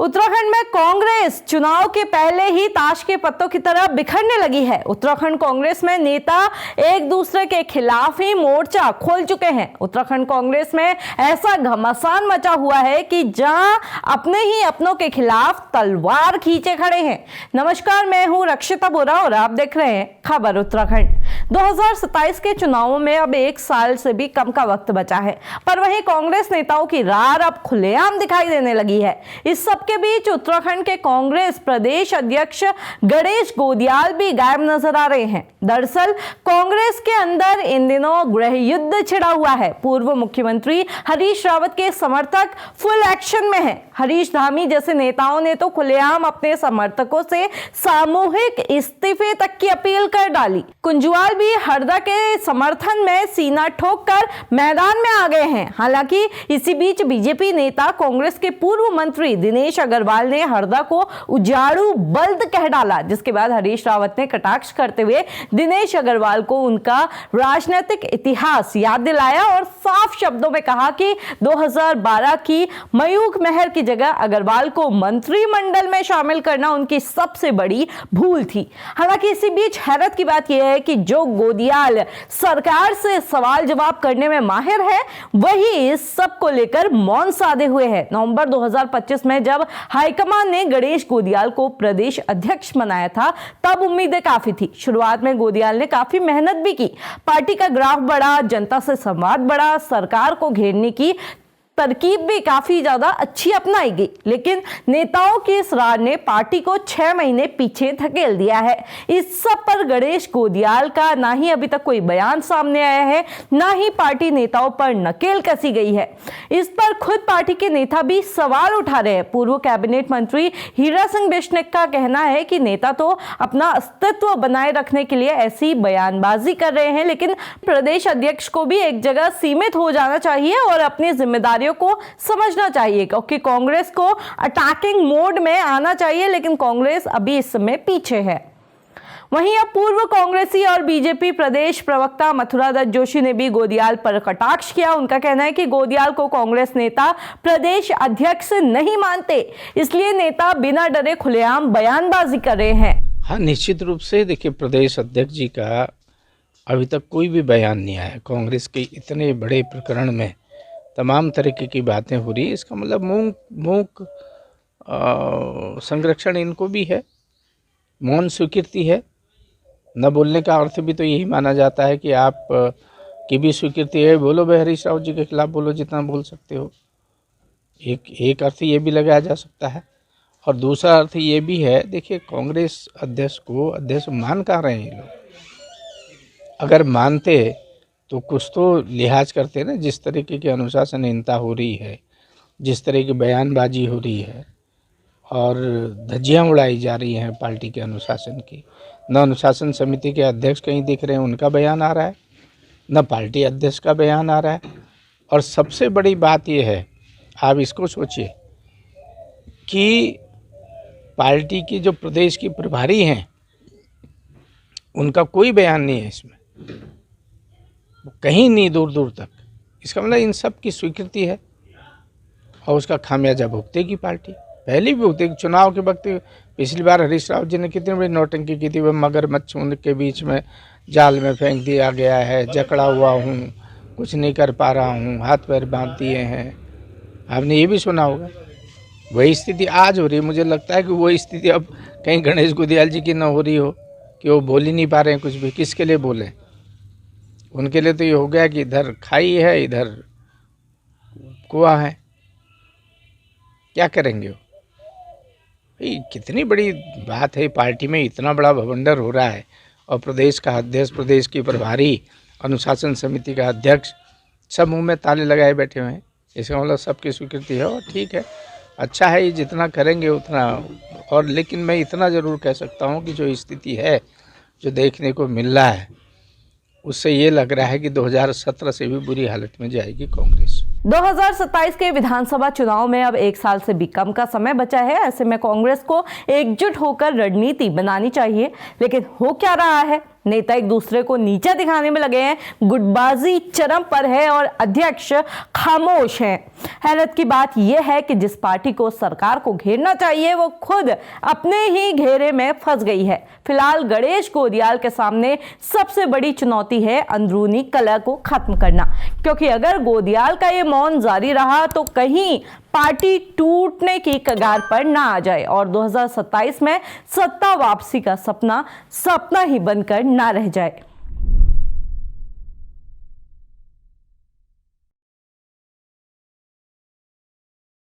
उत्तराखंड में कांग्रेस चुनाव के पहले ही ताश के पत्तों की तरह बिखरने लगी है। उत्तराखंड कांग्रेस में नेता एक दूसरे के खिलाफ ही मोर्चा खोल चुके हैं। उत्तराखंड कांग्रेस में ऐसा घमासान मचा हुआ है कि जहां अपने ही अपनों के खिलाफ तलवार खींचे खड़े हैं। नमस्कार, मैं हूं रक्षिता बोरा और आप देख रहे हैं खबर उत्तराखंड। 2027 के चुनावों में अब 1 साल से भी कम का वक्त बचा है, पर वहीं कांग्रेस नेताओं की रार अब खुलेआम दिखाई देने लगी है। इस सब के बीच उत्तराखंड के कांग्रेस प्रदेश अध्यक्ष गणेश गोदियाल भी गायब नजर आ रहे हैं। दरअसल कांग्रेस के अंदर इन दिनों गृह युद्ध छिड़ा हुआ है। पूर्व मुख्यमंत्री हरीश रावत के समर्थक फुल एक्शन में हैं। हरीश धामी जैसे नेताओं ने तो खुलेआम अपने समर्थकों से सामूहिक इस्तीफे तक की अपील कर डाली। कुंजवाल भी हरदा के समर्थन में सीना ठोककर मैदान में आ गए हैं। हालांकि इसी बीच बीजेपी नेता कांग्रेस के पूर्व मंत्री दिनेश अग्रवाल ने हरदा को उजाड़ू बल्द कह डाला, जिसके बाद हरीश रावत ने कटाक्ष करते हुए दिनेश अग्रवाल को उनका राजनीतिक इतिहास याद दिलाया और साफ शब्दों में कहा कि 2012 की मयूख महर की जगह अग्रवाल को मंत्रिमंडल में शामिल करना उनकी सबसे बड़ी भूल थी। हालांकि इसी बीच हैरत की बात यह है कि जो गोदियाल सरकार से सवाल जवाब करने में माहिर है, वही इस सब को लेकर मौन साधे हुए है। नवंबर 2025 में जब हाईकमान ने गणेश गोदियाल को प्रदेश अध्यक्ष बनाया था, तब उम्मीदें काफी थी। शुरुआत में गोदियाल ने काफी मेहनत भी की, पार्टी का ग्राफ बढ़ा, जनता से संवाद बढ़ा, सरकार को घेरने की तरकीब भी काफी ज्यादा अच्छी अपनाई गई। लेकिन नेताओं की इस रार ने पार्टी को 6 महीने पीछे धकेल दिया है। इस सब पर गणेश गोदियाल का ना ही अभी तक कोई बयान सामने आया है, ना ही पार्टी नेताओं पर नकेल कसी गई है। इस पर खुद पार्टी के नेता भी सवाल उठा रहे हैं। पूर्व कैबिनेट मंत्री हीरा सिंह बिश्निक का कहना है कि नेता तो अपना अस्तित्व बनाए रखने के लिए ऐसी बयानबाजी कर रहे हैं, लेकिन प्रदेश अध्यक्ष को भी एक जगह सीमित हो जाना चाहिए और अपनी जिम्मेदारियों को समझना चाहिए, क्योंकि कांग्रेस को अटैकिंग मोड में आना चाहिए, लेकिन कांग्रेस अभी इस समय पीछे है। वहीं अब पूर्व कांग्रेसी और बीजेपी प्रदेश प्रवक्ता मथुरा दत्त जोशी ने भी गोदियाल पर कटाक्ष किया। उनका कहना है कि गोदियाल को कांग्रेस नेता प्रदेश अध्यक्ष नहीं मानते, इसलिए नेता बिना डरे खुलेआम बयानबाजी कर रहे हैं। हाँ, निश्चित रूप से देखिए, प्रदेश अध्यक्ष जी का अभी तक कोई भी बयान नहीं आया। कांग्रेस के इतने बड़े प्रकरण में तमाम तरीके की बातें हो रही है, इसका मतलब मूक संरक्षण इनको भी है, मौन स्वीकृति है। न बोलने का अर्थ भी तो यही माना जाता है कि आप की भी स्वीकृति है, बोलो भाई हरीश रावत जी के खिलाफ बोलो, जितना बोल सकते हो। एक अर्थ ये भी लगाया जा सकता है, और दूसरा अर्थ ये भी है, देखिए कांग्रेस अध्यक्ष को अध्यक्ष मान कहाँ रहे हैं लोग। अगर मानते तो कुछ तो लिहाज करते ना। जिस तरीके की अनुशासनहीनता हो रही है, जिस तरह की बयानबाजी हो रही है और धज्जियाँ उड़ाई जा रही हैं पार्टी के अनुशासन की, न अनुशासन समिति के अध्यक्ष कहीं दिख रहे हैं उनका बयान आ रहा है, न पार्टी अध्यक्ष का बयान आ रहा है। और सबसे बड़ी बात यह है, आप इसको सोचिए कि पार्टी की जो प्रदेश की प्रभारी हैं उनका कोई बयान नहीं है इसमें, कहीं नहीं, दूर दूर तक। इसका मतलब इन सब की स्वीकृति है और उसका खामियाजा भुगतेगी पार्टी। पहले भी भुगतेगी। चुनाव के वक्त पिछली बार हरीश रावत जी ने कितनी बड़ी नौटंकी की थी, वह मगरमच्छ उनके बीच में जाल में फेंक दिया गया है, जकड़ा हुआ हूँ, कुछ नहीं कर पा रहा हूँ, हाथ पैर बांध दिए हैं। आपने ये भी सुना होगा। वही स्थिति आज हो रही है। मुझे लगता है कि वही स्थिति अब कहीं गणेश गोदियाल जी की न हो रही हो कि वो बोल ही नहीं पा रहे हैं कुछ भी। किसके लिए बोले? उनके लिए तो ये हो गया कि इधर खाई है, इधर कुआं है, क्या करेंगे वो? कितनी बड़ी बात है, पार्टी में इतना बड़ा भवंडर हो रहा है और प्रदेश का अध्यक्ष, प्रदेश की प्रभारी, अनुशासन समिति का अध्यक्ष सब मुंह में ताले लगाए बैठे हुए हैं। इसका मतलब सबकी स्वीकृति है और ठीक है, अच्छा है, ये जितना करेंगे उतना। और लेकिन मैं इतना ज़रूर कह सकता हूँ कि जो स्थिति है, जो देखने को मिल रहा है, उससे ये लग रहा है कि 2017 से भी बुरी हालत में जाएगी कांग्रेस। 2027 के विधानसभा चुनाव में अब 1 साल से भी कम का समय बचा है। ऐसे में कांग्रेस को एकजुट होकर रणनीति बनानी चाहिए, लेकिन हो क्या रहा है नेता एक दूसरे को नीचा दिखाने में लगे हैं, गुटबाजी चरम पर है और अध्यक्ष खामोश हैं। हैरत की बात यह है कि जिस पार्टी को सरकार को घेरना चाहिए वो खुद अपने ही घेरे में फंस गई है। फिलहाल गणेश गोदियाल के सामने सबसे बड़ी चुनौती है अंदरूनी कलह को खत्म करना, क्योंकि अगर गोदियाल का ये मौन जारी रहा तो कहीं पार्टी टूटने की कगार पर ना आ जाए और 2027 में सत्ता वापसी का सपना ही बनकर ना रह जाए।